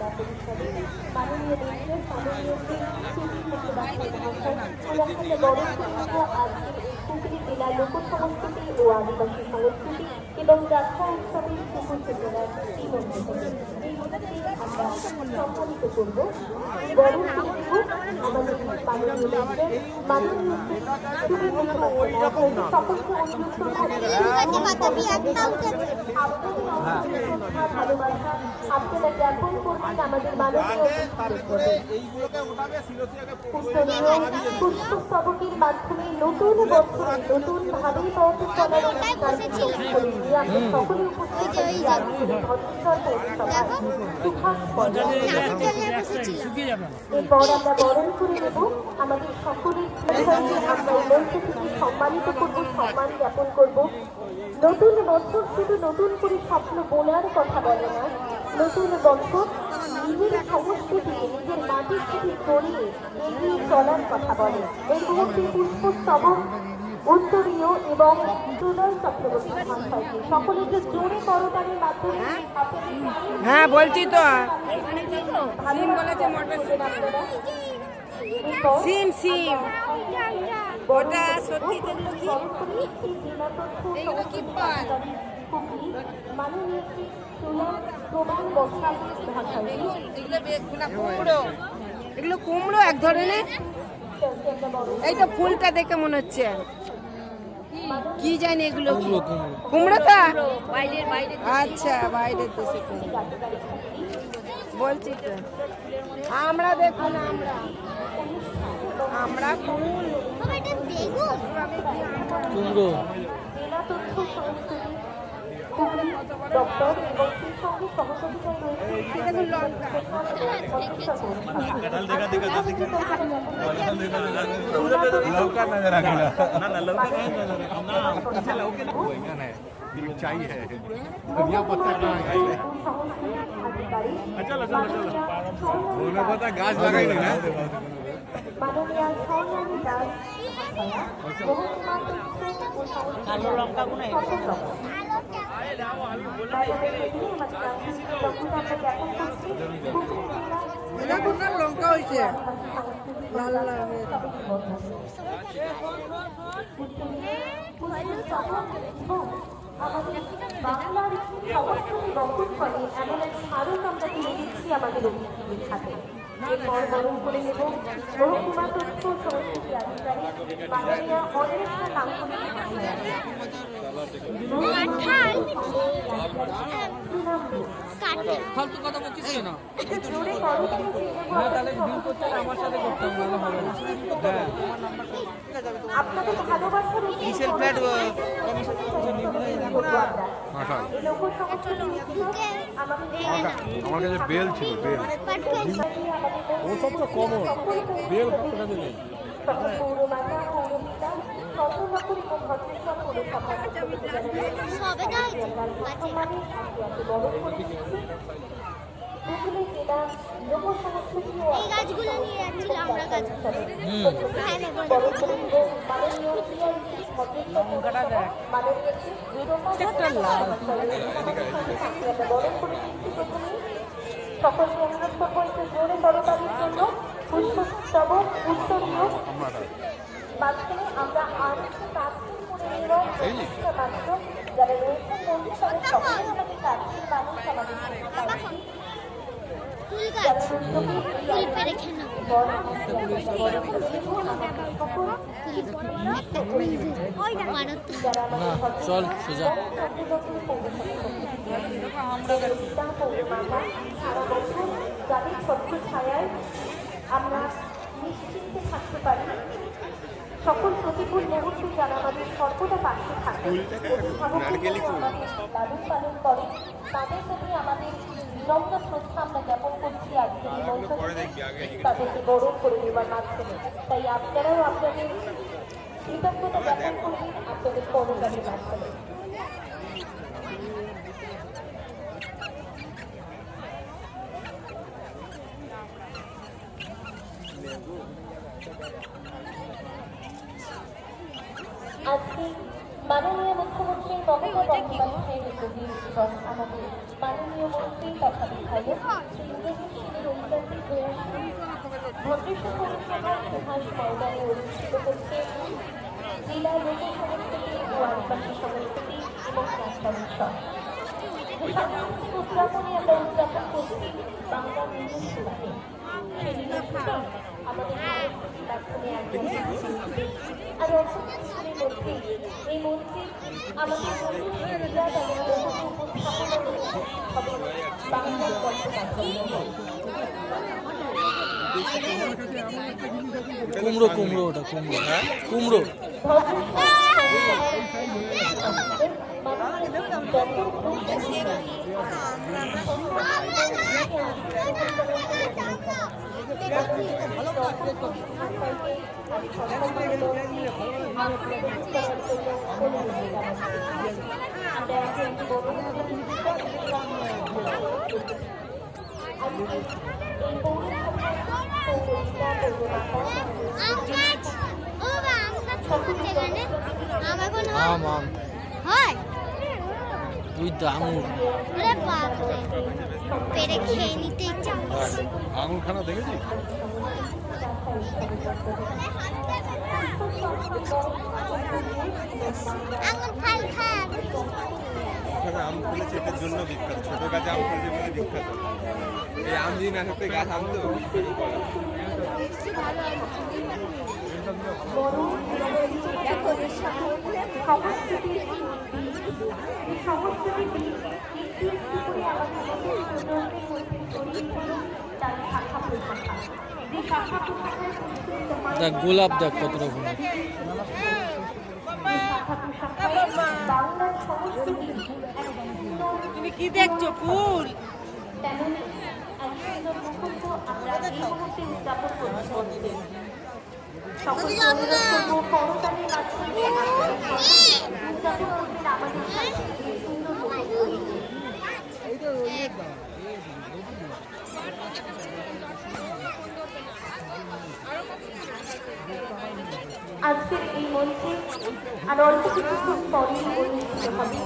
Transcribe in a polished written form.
জেলা পরিষদের মাননীয় মেয়র মাননীয় শ্রী সুধীর মুখোপাধ্যায় মহাশয় ওনাকে বরণ করে নেব আজকের এই হুগলি জেলা লোক সংস্কৃতি ও আদিবাসী সংস্কৃতি এবং যাত্রা উৎসবের শুভ সূচনার এই মঞ্চ থেকে। এই মঞ্চে আমরা সম্মানিত করব বরণ করে নেব আমাদের মাননীয় মেয়র মাননীয় শ্রী সুধীর মুখোপাধ্যায় মহাশয়। সকলকে অনুরোধ ভালোবাসা আপনারা জ্ঞাপন করবেন আমাদের মাননীয় পুষ্পস্তবকের মাধ্যমে নতুন বছরে নতুন ভাবে পথ চলার অনুষ্ঠান আমরা সকলে উপস্থিত এরপর আমরা বরণ করে নেব আমাদের সকলের আমরা এই মঞ্চ থেকে সম্মানিত করব, সম্মান জ্ঞাপন করব। নতুন বছর শুধু নতুন করে স্বপ্ন বোনার কথা বলে না, নতুন বছর নিজের সংস্কৃতি নিজের মাটির সাথে জড়িয়ে এগিয়ে চলার কথা বলে। এই মুহূর্তে পুষ্পস্তবক উত্তরীয় এবং সুদয় চক্রবর্তী মহাশয়কে সকলের জোরে করতালির মাধ্যমে হ্যাঁ বলছি তো সিম বলেছে সিম সিম ওটা সত্যি এগুলো কি পান মাননীয় প্রমাণ বসাল ভাষায় কুমড়ো, এগুলো কুমড়ো এক ধরনের। এই তো ফুলটা দেখে মনে হচ্ছে কি জানি এগুলো কুমড়ো তো আচ্ছা বাইরের দেশে বলছি তো আমরা দেখুন আমরা ফুল কুমড়ো ডক্টর এবং সেই সঙ্গে সহযোগিতায় গাছ লাগাই না মাননীয় স্বর্ণালী দাস কালো লঙ্কা লঙ্কা হয়েছে লাল লাল আমাদের বাংলার সংস্কৃতি বহন করে এমন এক স্মারক আমরা তুলে দিচ্ছি আমাদের অতিথিদের হাতে। এরপর বরণ করে নেব মহকুমা তথ্য সংস্কৃতি আধিকারিক মাননীয় অন্বেষা নামকরণী আপনাদের ভালোবাসার আমার কাছে বেল ছিল ও সব তো কমন বেল নেই পৌরমাতা পৌরপিতা চন্দ্রনগর এবং ভদ্রেশ্বর পৌরসভা হুগলি জেলা লোক সংস্কৃতি ও সকলকে অনুরোধ করবো একটু জোরে করতালির জন্য। পুষ্পস্তবক উত্তরীয় মাঝখানে আমরা আরেকটু কাজটি করে নেব পাত্র যারা রয়েছেন বন্ধু তাদের সকলের আমাদের কাজটির মানুষ আমাদের চল সোজা সারা বছর যাদের স্বচ্ছ ছায়ায় আমরা নিশ্চিন্তে থাকতে পারি, সকল প্রতিকূল মুহূর্তে যারা আমাদের সর্বদা পাশে থাকে লালন পালন করে, তাদের প্রতি আমাদের বিনম্র শ্রদ্ধা আমরা জ্ঞাপন করছি আজকে এই মঞ্চ তাদেরকে বরণ করে নেওয়ার মাধ্যমে। তাই আপনারাও আপনাদের কৃতজ্ঞতা জ্ঞাপন করবেন আপনাদের কর্মকারের মাধ্যমে। আজকে মাননীয় মুখ্যমন্ত্রী মমতা বন্দ্যোপাধ্যায়ের উদ্যোগে এবং আমাদের মাননীয় মন্ত্রী তথা বিধায়ক শ্রী ইন্দ্রজিৎ সিংয়ের অভিযাত্রী প্রয়াসে ভদ্রেশ্বর পৌরসভার ইতিহাস ময়দানে অনুষ্ঠিত হচ্ছে জেলা লোক সংস্কৃতি ও আদিবাসী সংস্কৃতি এবং নাট্য উৎসব। সাংস্কৃতিক উদযাপনে আমরা উদযাপন করছি বাংলা নিজস্ব উৎসব। সেই নিজস্ব আমাদের সংস্কৃতি মাধ্যমে আর অর্থনীতির মধ্যে এই মন্ত্রী আমাদের নতুন জেলা এবং লোককে উপস্থাপনা করে হবে বাংলার গল্প কুমড়ো কুমড়ো ওটা কুমড়ো কুমড়ো আম আম হয় তুই তো আঙুর ওরে বাপরে পেরে খেয়ে নিতে ইচ্ছা করছে। আঙুর খানা দেখেছি আঙুর ফল খান ওখানে আম ফলেছে এটার জন্য বিখ্যাত, ছোট গাছে আম ফলেছে বলে বিখ্যাত। এই আম যদি না থাকতে গাছ আনতো দেখ গোলাপ দেখ কত রকম তুমি কি দেখছো ফুল? আজকের এই মঞ্চে আর অল্প কিছুক্ষণ পরেই অনুষ্ঠিত হবে